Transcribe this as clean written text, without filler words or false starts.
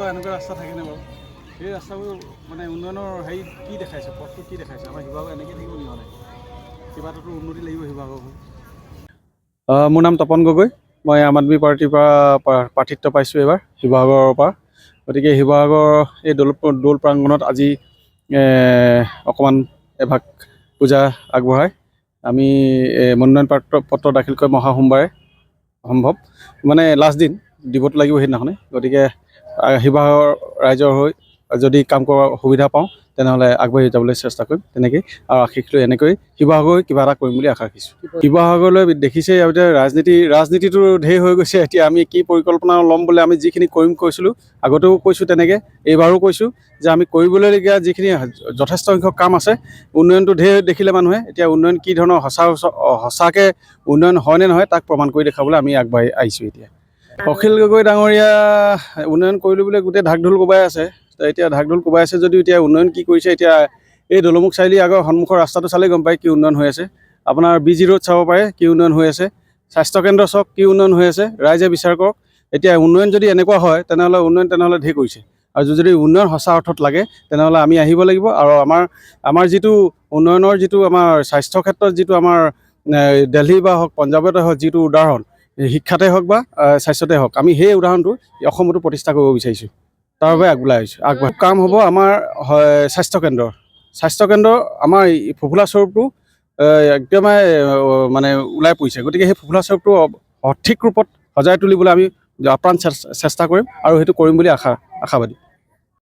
পৰা এনেকুৱা ৰাস্তা থাকেনে বাৰু সেই ৰাস্তাবোৰ মানে উন্নয়নৰ হেৰি কি দেখাইছে পথটো কি দেখাইছে আমাৰ শিৱসাগৰ এনেকৈ থাকিব নিয়নে কিবা এটাতো উন্নতি লাগিব শিৱসাগৰ মোৰ নাম তপন গগৈ মই আম আদমি পাৰ্টিৰ পৰা প্ৰাৰ্থিত্ব পাইছোঁ এইবাৰ শিৱসাগৰৰ পৰা গতিকে শিৱসাগৰ এই দৌল প্ৰাংগণত আজি অকণমান এভাগ পূজা আগবঢ়াই আমি মনোনয়ন পত্ৰ দাখিল কৰি মহাসোমবাৰে সম্ভৱ মানে লাষ্ট দিন দিবতো লাগিব সেইদিনাখনে গতিকে শিৱসাগৰ ৰাইজৰ হৈ যদি কাম কৰাৰ সুবিধা পাওঁ তেনেহ'লে আগবাঢ়ি যাবলৈ চেষ্টা কৰিম তেনেকৈয়ে আৰু আশীষ লৈ এনেকৈ শিৱসাগৰ কিবা এটা কৰিম বুলি আশা ৰাখিছোঁ শিৱসাগৰলৈ দেখিছে এতিয়া ৰাজনীতিটো ঢেৰ হৈ গৈছে এতিয়া আমি কি পৰিকল্পনা ল'ম বুলি আমি যিখিনি কৰিম কৈছিলোঁ আগতেও কৈছোঁ তেনেকৈ এইবাৰো কৈছোঁ যে আমি কৰিবলগীয়া যিখিনি যথেষ্ট সংখ্যক কাম আছে উন্নয়নটো ঢেৰ দেখিলে মানুহে এতিয়া উন্নয়ন কি ধৰণৰ সঁচাকৈ উন্নয়ন হয়নে নহয় তাক প্ৰমাণ কৰি দেখাবলৈ আমি আগবাঢ়ি আহিছোঁ এতিয়া অখিল গগৈ ডাঙৰীয়া উন্নয়ন কৰিলোঁ বুলি গোটেই ঢাক ঢোল কোবাই আছে এতিয়া ঢাক ঢোল কোবাই আছে যদিও এতিয়া উন্নয়ন কি কৰিছে এতিয়া এই দলমুখ চাৰিআলি আগৰ সন্মুখৰ ৰাস্তাটো চালেই গম পায় কি উন্নয়ন হৈ আছে আপোনাৰ BG ৰোড চাব পাৰে কি উন্নয়ন হৈ আছে স্বাস্থ্যকেন্দ্ৰ চাওক কি উন্নয়ন হৈ আছে ৰাইজে বিচাৰ কৰক এতিয়া উন্নয়ন যদি এনেকুৱা হয় তেনেহ'লে ঢেৰ কৰিছে আৰু যদি উন্নয়ন সঁচা অৰ্থত লাগে তেনেহ'লে আমি আহিব লাগিব আৰু আমাৰ যিটো উন্নয়নৰ যিটো আমাৰ স্বাস্থ্য ক্ষেত্ৰত যিটো আমাৰ দিল্লী বা হওক পঞ্জাৱতে হওক যিটো উদাহৰণ শিক্ষাতে হওক বা স্বাস্থ্যতে হওক আমি সেই উদাহৰণটো অসমতো প্ৰতিষ্ঠা কৰিব বিচাৰিছোঁ তাৰ বাবে আগবঢ়াই আহিছোঁ কাম হ'ব আমাৰ স্বাস্থ্যকেন্দ্ৰ আমাৰ ফোফোলা স্বৰূপটো একদমে মানে ওলাই পৰিছে গতিকে সেই ফোফোলা স্বৰূপটো সঠিক ৰূপত সজাই তুলিবলৈ আমি আপ্ৰাণ চেষ্টা কৰিম আৰু সেইটো কৰিম বুলি আশাবাদী